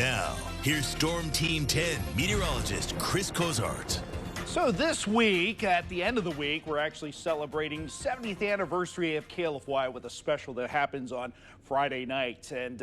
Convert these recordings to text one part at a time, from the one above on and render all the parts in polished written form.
Now, here's Storm Team 10 meteorologist Chris Cozart. So this week, at the end of the week, we're actually celebrating 70th anniversary of KLFY with a special that happens on Friday night. And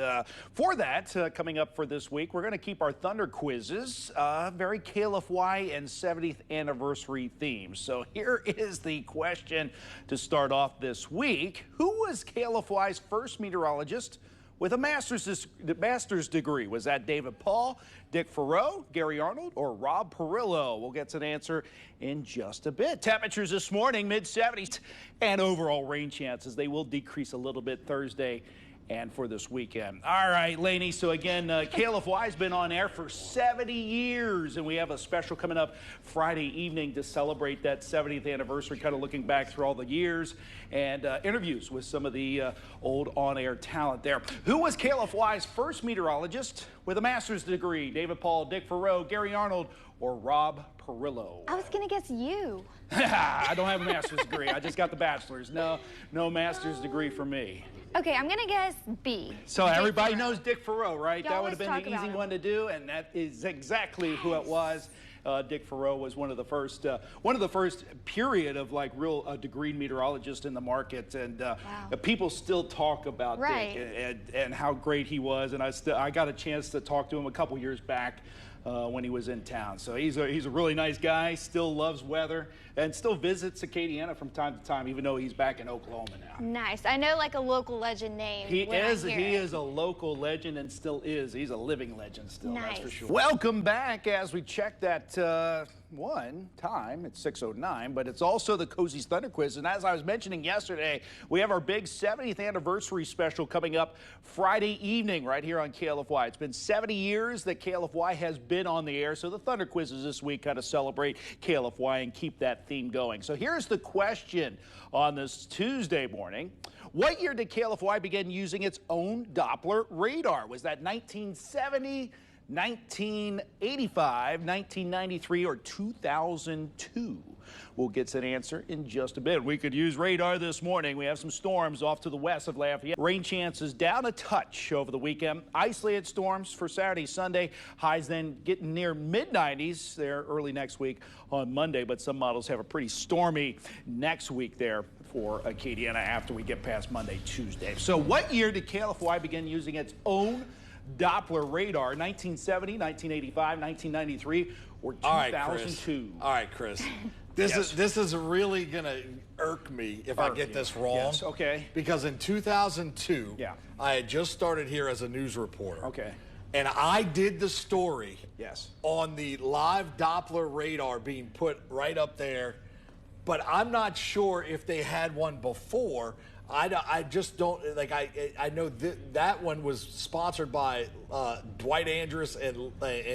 for that, coming up for this week, we're going to keep our Thunder quizzes very KLFY and 70th anniversary themes. So here is the question to start off this week. Who was KLFY's first meteorologist with a master's degree? Was that David Paul, Dick Farrow, Gary Arnold, or Rob Perillo? We'll get to an answer in just a bit. Temperatures this morning, mid-70s, and overall rain chances, they will decrease a little bit Thursday and for this weekend. All right, Lainey, so again, KLFY has been on air for 70 years, and we have a special coming up Friday evening to celebrate that 70th anniversary, kind of looking back through all the years and interviews with some of the old on-air talent there. Who was KLFY's first meteorologist with a master's degree? David Paul, Dick Farrow, Gary Arnold, or Rob Perillo? I was going to guess you. I don't have a master's degree. I just got the bachelor's. No master's degree for me. Okay, I'm going to guess B. So everybody knows Dick Farrow, right? You that would have been always the talk easy about one to do, and that is exactly who it was. Dick Farrow was one of the first period of like real degreed meteorologists in the market, and people still talk about Dick and how great he was. And I got a chance to talk to him a couple years back when he was in town. So he's a really nice guy. Still loves weather and still visits Acadiana from time to time, even though he's back in Oklahoma now. Nice. I know like a local legend name. He is a local legend and still is. He's a living legend still. Nice. That's for sure. Welcome back as we check that one time. It's 6:09, but it's also the Cozy's Thunder Quiz. And as I was mentioning yesterday, we have our big 70th anniversary special coming up Friday evening right here on KLFY. It's been 70 years that KLFY has been on the air, so the Thunder Quizzes this week kind of celebrate KLFY and keep that theme going. So here's the question on this Tuesday morning. What year did KLFY begin using its own Doppler radar? Was that 1970, 1985, 1993, or 2002? We'll get an answer in just a bit. We could use radar this morning. We have some storms off to the west of Lafayette. Rain chances down a touch over the weekend. Isolated storms for Saturday, Sunday. Highs then getting near mid-90s there early next week on Monday, but some models have a pretty stormy next week there for Acadiana after we get past Monday, Tuesday. So what year did KLFY begin using its own Doppler radar? 1970, 1985, 1993, or 2002? All right, Chris. This is really gonna irk me if I get this wrong. Yes, okay. Because in 2002, I had just started here as a news reporter. Okay. And I did the story Yes. on the live Doppler radar being put right up there, but I'm not sure if they had one before. I just don't, like, I know that one was sponsored by Dwight Andrus and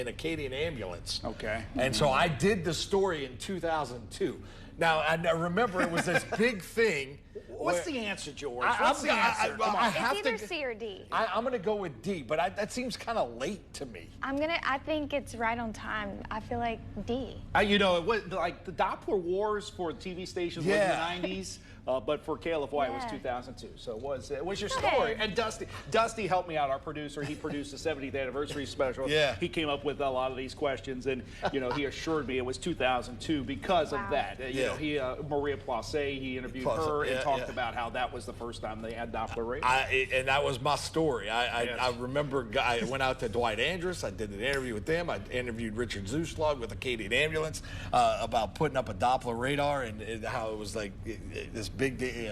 Acadian Ambulance. Okay. And so I did the story in 2002. Now, I remember it was this big thing. What's the answer, George? What's the answer? It's either C or D. I'm going to go with D, but that seems kind of late to me. I think it's right on time. I feel like D. You know, it was like the Doppler wars for TV stations was in the 90s. But for KLFY, it was 2002. So it was your story. And Dusty helped me out, our producer. He produced the 70th anniversary special. Yeah. He came up with a lot of these questions, and he assured me it was 2002 because of that. You know, Maria Passe, he interviewed her and talked about how that was the first time they had Doppler radar. And that was my story. I remember I went out to Dwight Andrus. I did an interview with them. I interviewed Richard Zuslag with Acadian Ambulance about putting up a Doppler radar and how it was like this big day.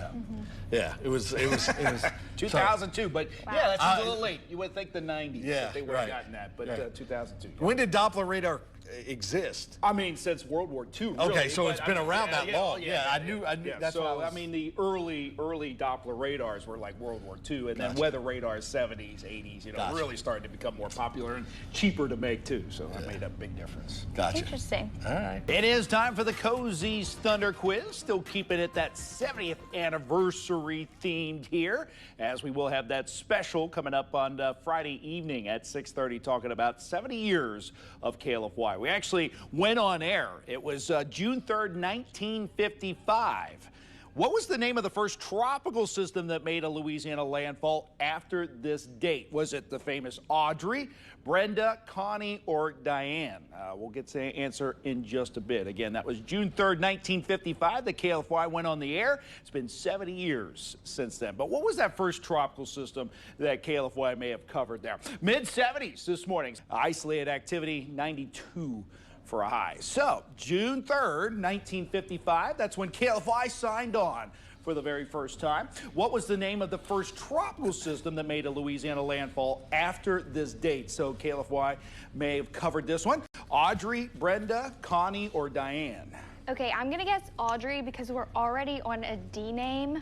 Yeah, it was 2002. But yeah, that's a little late. You would think the 90s that they would have gotten that, but 2002. When did Doppler radar exist? I mean, since World War II. Really. Okay, so it's been around that long. I knew. That's so what I mean, the early Doppler radars were like World War II, and then weather radars 70s, 80s. Really started to become more popular and cheaper to make too. So that made a big difference. Gotcha. Interesting. All right. It is time for the Cozy's Thunder Quiz. Still keeping it that 70th anniversary themed here, as we will have that special coming up on Friday evening at 6:30, talking about 70 years of KLFY. We actually went on air. It was June 3rd, 1955. What was the name of the first tropical system that made a Louisiana landfall after this date? Was it the famous Audrey, Brenda, Connie, or Diane? We'll get to the answer in just a bit. Again, that was June 3rd, 1955. The KLFY went on the air. It's been 70 years since then. But what was that first tropical system that KLFY may have covered there? Mid-70s this morning. Isolated activity, 92 for a high. So, June 3rd, 1955, that's when KLFY signed on for the very first time. What was the name of the first tropical system that made a Louisiana landfall after this date? So, KLFY may have covered this one. Audrey, Brenda, Connie, or Diane? Okay, I'm gonna guess Audrey because we're already on a D name.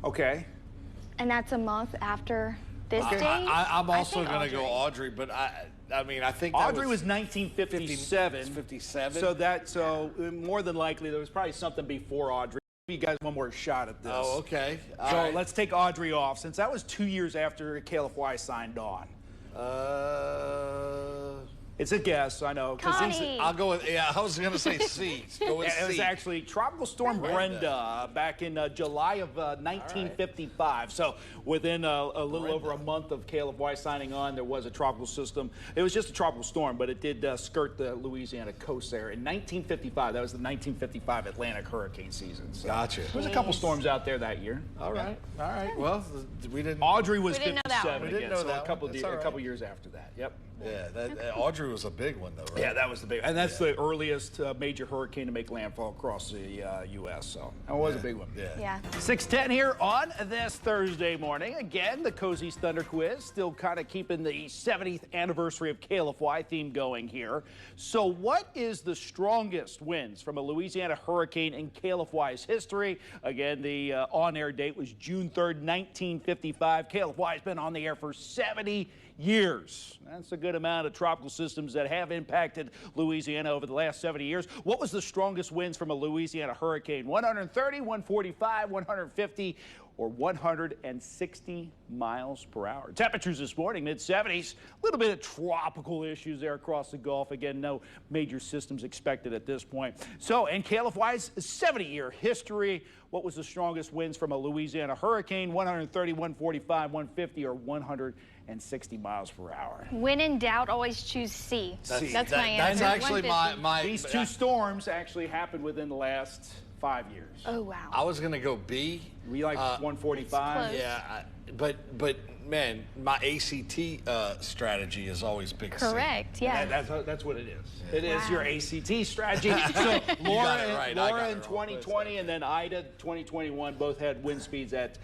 Okay. And that's a month after this date. I'm also going to go Audrey, but I mean, I think that Audrey was 1957. 57. So more than likely there was probably something before Audrey. Give you guys one more shot at this. Oh, okay. So let's take Audrey off since that was 2 years after KLFY signed on. It's a guess, I know. Connie. I'll go with, I was going to say C. Go with C. It was actually Tropical Storm Brenda back in July of 1955. Right. So within a little over a month of KLFY signing on, there was a tropical system. It was just a tropical storm, but it did skirt the Louisiana coast there in 1955. That was the 1955 Atlantic hurricane season. So gotcha. There was a couple storms out there that year. All right. All right. Well, we didn't. Audrey was we didn't 57 know again, know so that a couple years after that. Yep. Yeah, Audrey was a big one, though, right? Yeah, that was the big, and that's the earliest major hurricane to make landfall across the U.S., so that was a big one. Yeah. 6:10 here on this Thursday morning. Again, the Cozy's Thunder Quiz, still kind of keeping the 70th anniversary of KLFY theme going here. So what is the strongest winds from a Louisiana hurricane in KLFY's history? Again, the on-air date was June 3rd, 1955. KLFY has been on the air for 70 years. That's a good amount of tropical systems that have impacted Louisiana over the last 70 years. What was the strongest winds from a Louisiana hurricane? 130, 145, 150, or 160 miles per hour. Temperatures this morning, mid-70s. A little bit of tropical issues there across the Gulf. Again, no major systems expected at this point. So, in KLFY's 70-year history, what was the strongest winds from a Louisiana hurricane? 130, 145, 150, or 160 miles per hour. When in doubt, always choose C. That's my answer. That's actually my These two storms actually happened within the last 5 years. Oh, wow. I was going to go B. We like 145. Yeah, but man, my ACT strategy is always big C. Correct, yeah. That's what it is. Yeah. It is your ACT strategy. So Laura in 2020 and then Ida 2021 both had wind speeds at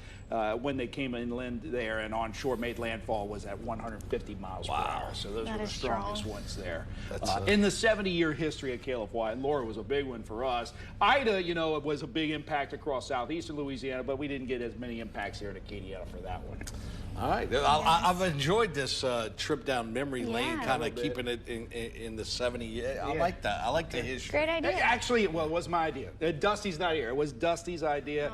when they came inland there and onshore made landfall was at 150 miles per hour. So those were the strongest ones there. In the 70-year history of KLFY, and Laura was a big one for us. Ida, you know, it was a big impact across southeastern Louisiana, but we didn't get as many impacts here in Acadiana for that one. All right. I've enjoyed this trip down memory lane, kind of keeping it in the 70. I like that. I like the history. Great idea. Actually, well, it was my idea. Dusty's not here. It was Dusty's idea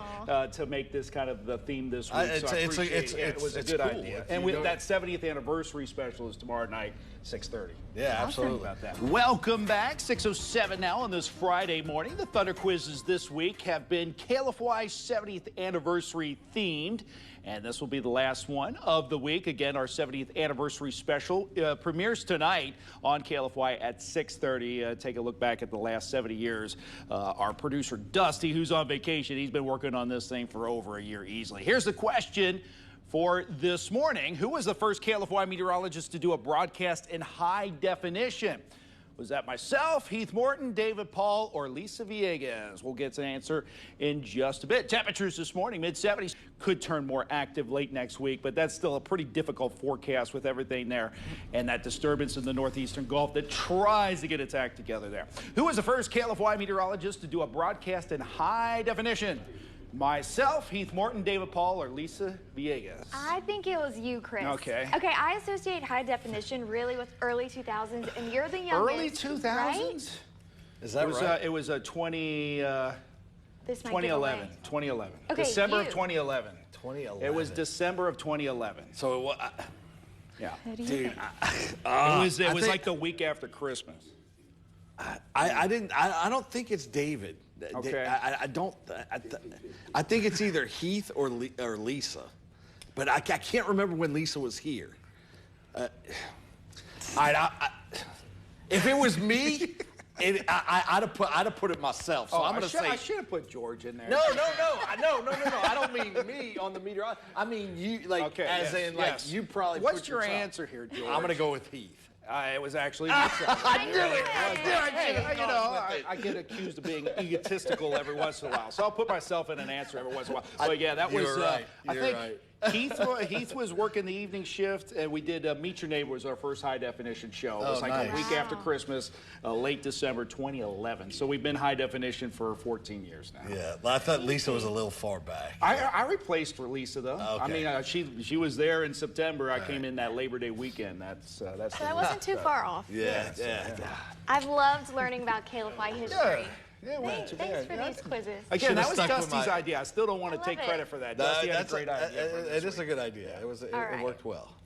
to make this kind of the theme this week. It was a good idea. And that 70th anniversary special is tomorrow night, 6:30. Yeah, absolutely. About that. Welcome back. 6:07 now on this Friday morning. The Thunder Quizzes this week have been KLFY 70th anniversary themed. And this will be the last one of the week. Again, our 70th anniversary special premieres tonight on KLFY at 6:30. Take a look back at the last 70 years. Our producer, Dusty, who's on vacation, he's been working on this thing for over a year easily. Here's the question for this morning. Who was the first KLFY meteorologist to do a broadcast in high definition? Was that myself, Heath Morton, David Paul, or Lisa Villegas? We'll get to an answer in just a bit. Temperatures this morning, mid-70s. Could turn more active late next week, but that's still a pretty difficult forecast with everything there and that disturbance in the northeastern Gulf that tries to get its act together there. Who was the first KLFY meteorologist to do a broadcast in high definition? Myself, Heath Morton, David Paul, or Lisa Villegas? I think it was you, Chris. Okay. Okay, I associate high definition really with early 2000s, and you're the youngest. Early 2000s? Right? Is that right? It was a 2011. Okay, December of 2011. 2011. It was December of 2011. So it was, yeah. Dude, it was like the week after Christmas. I don't think it's David. Okay. I think it's either Heath or Lisa, but I can't remember when Lisa was here. If it was me, I'd have put it myself. So I'm going to say I should have put George in there. No. I don't mean me on the meteorologist. I mean you, like you probably. What's your answer here, George? I'm going to go with Heath. It was actually myself. I knew it. I get accused of being egotistical every once in a while, so I'll put myself in an answer every once in a while. But yeah, that was. Right. I think Heath was working the evening shift, and we did Meet Your Neighbor was our first high definition show. It was a week after Christmas, late December 2011. So we've been high definition for 14 years now. Yeah, I thought Lisa was a little far back. I replaced for Lisa though. Okay. I mean, she was there in September. I came in that Labor Day weekend. So that wasn't too far off. Yeah. I've loved learning about KLFY history. Yeah, Thanks for these quizzes. Again, that was Dusty's idea. I still don't want to take credit for that. Dusty had a great idea. It is a good idea. It worked well.